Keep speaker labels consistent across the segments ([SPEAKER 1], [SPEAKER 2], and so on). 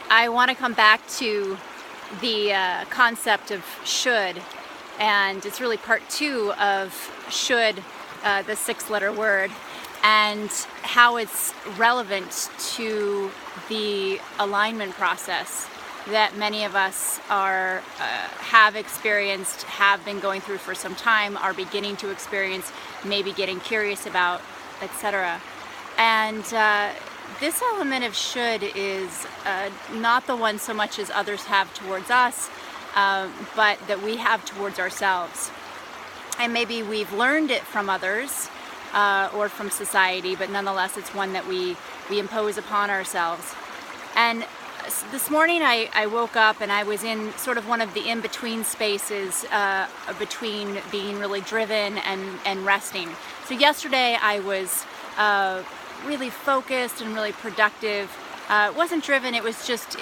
[SPEAKER 1] I want to come back to the concept of should, and it's really part 2 of should, the 6-letter word, and how it's relevant to the alignment process that many of us have experienced, have been going through for some time, are beginning to experience, maybe getting curious about, etc. And this element of should is not the one so much as others have towards us, but that we have towards ourselves. And maybe we've learned it from others or from society, but nonetheless it's one that we impose upon ourselves. And this morning I woke up and I was in sort of one of the in-between spaces between being really driven and resting. So yesterday I was really focused and really productive. It wasn't driven, it was just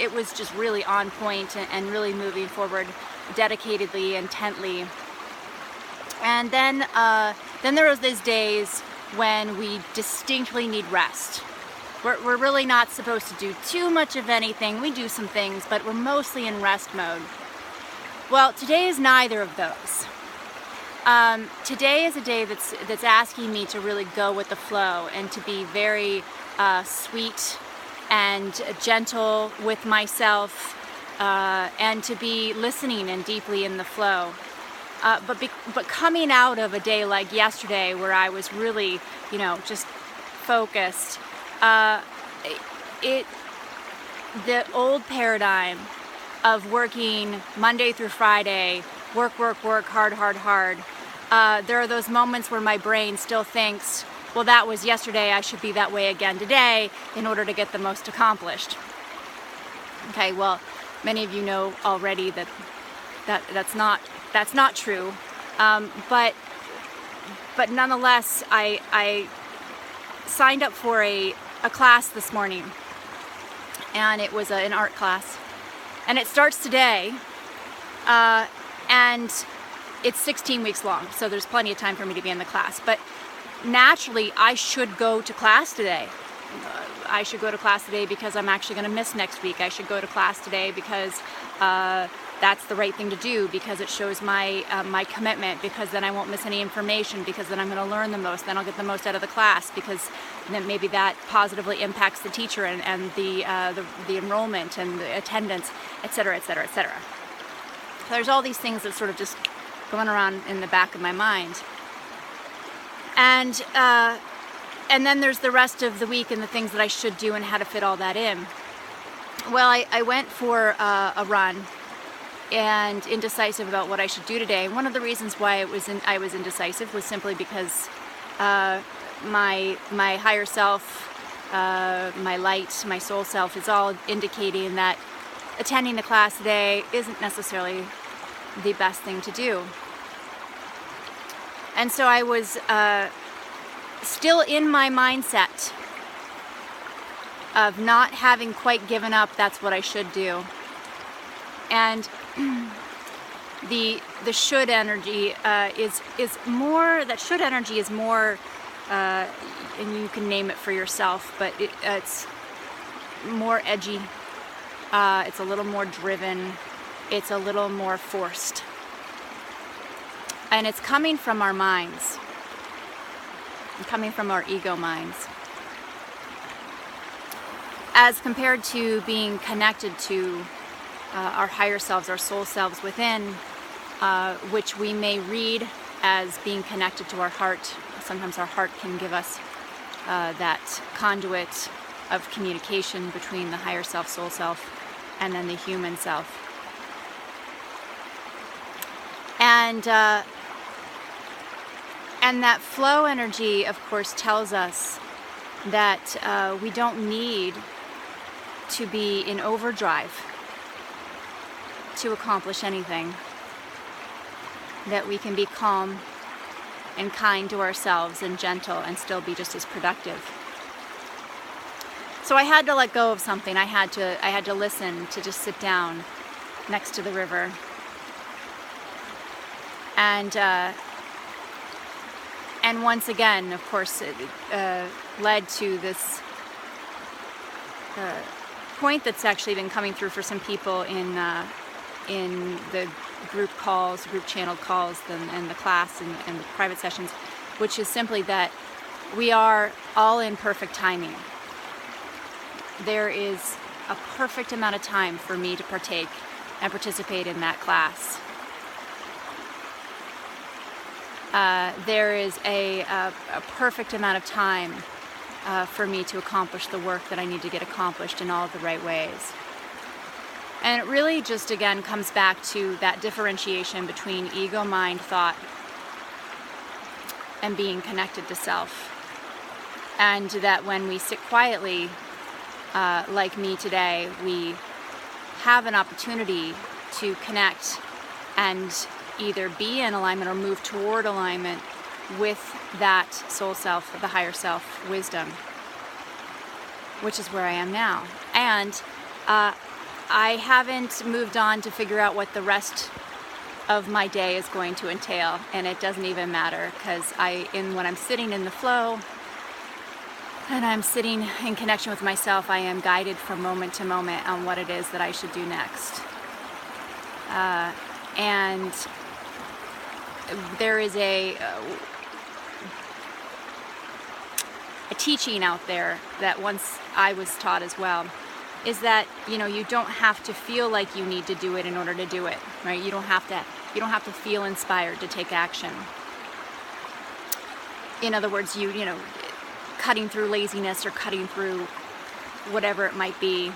[SPEAKER 1] really on point and really moving forward dedicatedly, intently. And then there was these days when we distinctly need rest. We're really not supposed to do too much of anything. We do some things, but we're mostly in rest mode. Well, today is neither of those. Today is a day that's asking me to really go with the flow and to be very sweet and gentle with myself, and to be listening and deeply in the flow. But coming out of a day like yesterday, where I was really, just focused, the old paradigm of working Monday through Friday, work, hard. There are those moments where my brain still thinks, well, that was yesterday, I should be that way again today in order to get the most accomplished. Okay, well, many of you know already that's not true. But nonetheless, I signed up for a class this morning, and it was an art class, and it starts today, and it's 16 weeks long, so there's plenty of time for me to be in the class. But naturally, I should go to class today. I should go to class today because I'm actually going to miss next week. I should go to class today because that's the right thing to do, because it shows my commitment, because then I won't miss any information, because then I'm going to learn the most, then I'll get the most out of the class, because then maybe that positively impacts the teacher and the enrollment and the attendance, etc., etc., etc. So there's all these things that sort of just going around in the back of my mind. And then there's the rest of the week and the things that I should do and how to fit all that in. Well, I went for a run and indecisive about what I should do today. One of the reasons why I was indecisive was simply because my higher self, my light, my soul self is all indicating that attending the class today isn't necessarily the best thing to do. And so I was still in my mindset of not having quite given up, that's what I should do. And the should energy is more, that should energy is more, and you can name it for yourself, but it's more edgy, it's a little more driven, it's a little more forced. And it's coming from our minds, coming from our ego minds, as compared to being connected to our higher selves, our soul selves within, which we may read as being connected to our heart. Sometimes our heart can give us that conduit of communication between the higher self, soul self, and then the human self. And that flow energy, of course, tells us that we don't need to be in overdrive to accomplish anything. That we can be calm and kind to ourselves and gentle and still be just as productive. So I had to let go of something. I had to listen, to just sit down next to the river. And once again, of course, it led to this point that's actually been coming through for some people in the group calls, group channel calls, and the class and the private sessions, which is simply that we are all in perfect timing. There is a perfect amount of time for me to partake and participate in that class. There is a perfect amount of time for me to accomplish the work that I need to get accomplished in all the right ways. And it really just, again, comes back to that differentiation between ego, mind, thought, and being connected to self. And that when we sit quietly, like me today, we have an opportunity to connect and either be in alignment or move toward alignment with that soul self, the higher self, wisdom, which is where I am now. And I haven't moved on to figure out what the rest of my day is going to entail, and it doesn't even matter, because when I'm sitting in the flow and I'm sitting in connection with myself, I am guided from moment to moment on what it is that I should do next. And there is a teaching out there that once I was taught as well, is that you don't have to feel like you need to do it in order to do it, right? You don't have to feel inspired to take action. In other words, cutting through laziness or cutting through whatever it might be.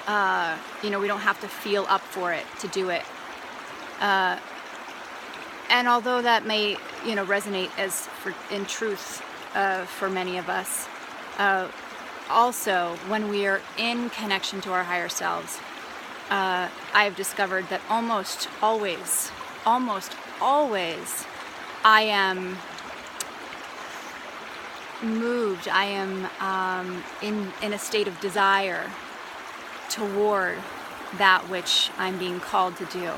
[SPEAKER 1] We don't have to feel up for it to do it. And although that may, resonate in truth for many of us, also when we are in connection to our higher selves, I have discovered that almost always, I am moved. I am in a state of desire toward that which I'm being called to do.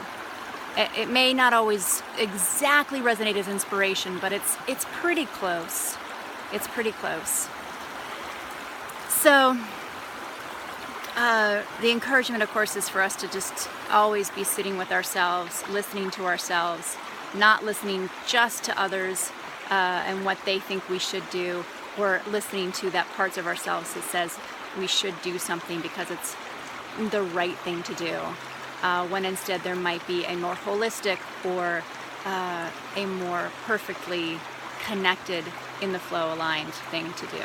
[SPEAKER 1] It may not always exactly resonate as inspiration, but it's pretty close. It's pretty close. So the encouragement, of course, is for us to just always be sitting with ourselves, listening to ourselves, not listening just to others and what they think we should do, or listening to that parts of ourselves that says we should do something because it's the right thing to do, when instead there might be a more holistic or a more perfectly connected, in the flow aligned thing to do.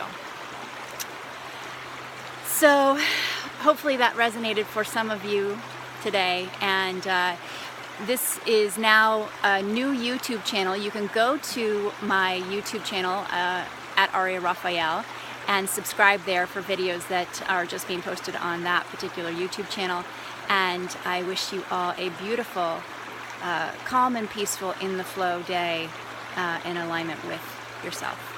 [SPEAKER 1] So hopefully that resonated for some of you today, and this is now a new YouTube channel. You can go to my YouTube channel at Aria Raphael and subscribe there for videos that are just being posted on that particular YouTube channel. And I wish you all a beautiful, calm and peaceful in the flow day in alignment with yourself.